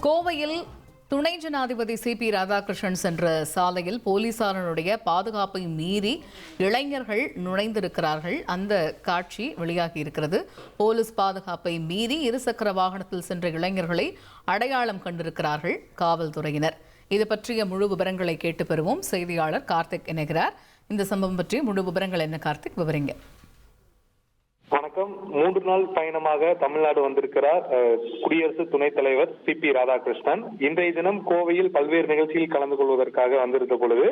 கோவையில் துணை ஜனாதிபதி சி.பி. ராதாகிருஷ்ணன் சென்ற சாலையில் போலீசாரனுடைய பாதுகாப்பை மீறி இளைஞர்கள் நுழைந்திருக்கிறார்கள். அந்த காட்சி வெளியாகி இருக்கிறது. போலீஸ் பாதுகாப்பை மீறி இருசக்கர வாகனத்தில் சென்ற இளைஞர்களை அடையாளம் கண்டிருக்கிறார்கள் காவல்துறையினர். இது பற்றிய முழு விவரங்களை கேட்டு பெறுவோம். செய்தியாளர் கார்த்திக் இணைகிறார். இந்த சம்பவம் பற்றிய முழு விவரங்கள் என்ன கார்த்திக், விவரிங்க. வணக்கம். 3 நாள் பயணமாக தமிழ்நாடு வந்திருக்கிறார் குடியரசு துணைத் தலைவர் சி.பி. ராதாகிருஷ்ணன். இன்றைய தினம் கோவையில் பல்வேறு நிகழ்ச்சியில் கலந்து கொள்வதற்காக வந்திருந்த பொழுது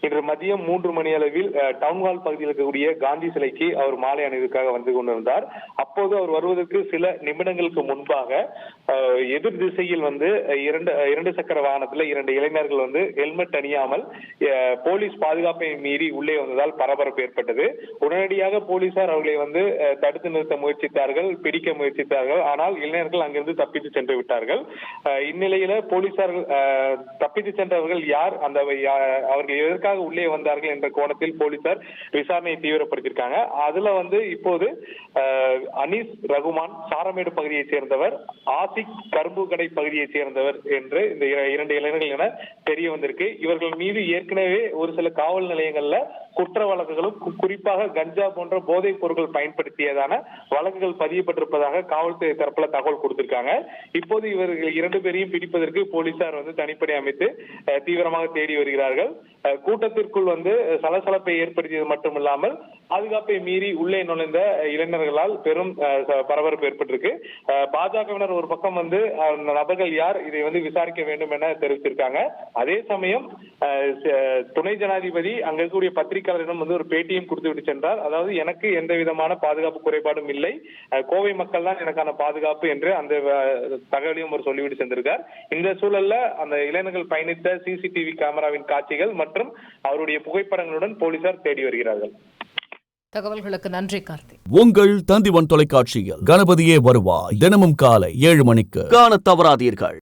இன்று மதியம் 3 மணி அளவில் டவுன்ஹால் பகுதியில் இருக்கக்கூடிய காந்தி சிலைக்கு அவர் மாலை அணிவதற்காக வந்து கொண்டிருந்தார். அப்போது அவர் வருவதற்கு சில நிமிடங்களுக்கு முன்பாக எதிர் திசையில் வந்து இரண்டு சக்கர வாகனத்தில் 2 இளைஞர்கள் வந்து ஹெல்மெட் அணியாமல் போலீஸ் பாதுகாப்பை மீறி உள்ளே வந்ததால் பரபரப்பு ஏற்பட்டது. உடனடியாக போலீசார் அவர்களை வந்து தடுத்து நிறுத்த முயற்சித்தார்கள், பிடிக்க முயற்சித்தார்கள். ஆனால் இளைஞர்கள் அங்கிருந்து தப்பித்து சென்று விட்டார்கள். இந்நிலையில போலீசார்கள் தப்பித்து சென்றவர்கள் யார், அவர்கள் எதற்காக உள்ளே வந்தார்கள் என்ற கோணத்தில் போலீசார் விசாரணையை தீவிரப்படுத்தியிருக்காங்க. அதுல வந்து இப்போது அனீஸ் ரகுமான் சாரமேடு பகுதியைச் சேர்ந்தவர், ஆசிக் கரும்பு கடை பகுதியைச் சேர்ந்தவர் என்று இந்த 2 இளைஞர்கள் என தெரிய வந்திருக்கு. இவர்கள் மீது ஏற்கனவே ஒரு சில காவல் நிலையங்கள்ல குற்ற வழக்குகளும், குறிப்பாக கஞ்சா போன்ற போதைப் பொருட்கள் பயன்படுத்தியதான வழக்குகள் பதியப்பட்டிருப்பதாக காவல்துறை தரப்புல தகவல் கொடுத்திருக்காங்க. இப்போது இவர்கள் 2 பேரையும் பிடிப்பதற்கு போலீசார் வந்து தனிப்படை அமைத்து தீவிரமாக தேடி வருகிறார்கள். கூட்டத்திற்குள் வந்து சலசலப்பை ஏற்படுத்தியது மட்டுமில்லாமல் பாதுகாப்பை மீறி உள்ளே நுழைந்த இளைஞர்களால் பெரும் பரபரப்பு ஏற்பட்டிருக்கு. பாஜகவினர் ஒரு பக்கம் வந்து நபர்கள் யார், இதை வந்து விசாரிக்க வேண்டும் என தெரிவித்திருக்காங்க. அதே சமயம் துணை ஜனாதிபதி அங்க இருக்கக்கூடிய பத்திரிகையாளரிடம் வந்து ஒரு பேட்டியும் கொடுத்து விட்டு சென்றார். அதாவது எனக்கு எந்த விதமான பாதுகாப்பு குறைபாடும் இல்லை, கோவை மக்கள் தான் எனக்கான பாதுகாப்பு என்று அந்த தகவலையும் அவர் சொல்லிவிட்டு சென்றிருக்கார். இந்த சூழல்ல அந்த இளைஞர்கள் பயணித்த சிசிடிவி கேமராவின் காட்சிகள் மற்றும் அவருடைய புகைப்படங்களுடன் போலீசார் தேடி வருகிறார்கள். தகவல்களுக்கு நன்றி கார்த்திக். உங்கள் தந்திவன் தொலைக்காட்சியில் கணபதியே வருவாய் தினமும் காலை 7 மணிக்கு காண தவறாதீர்கள்.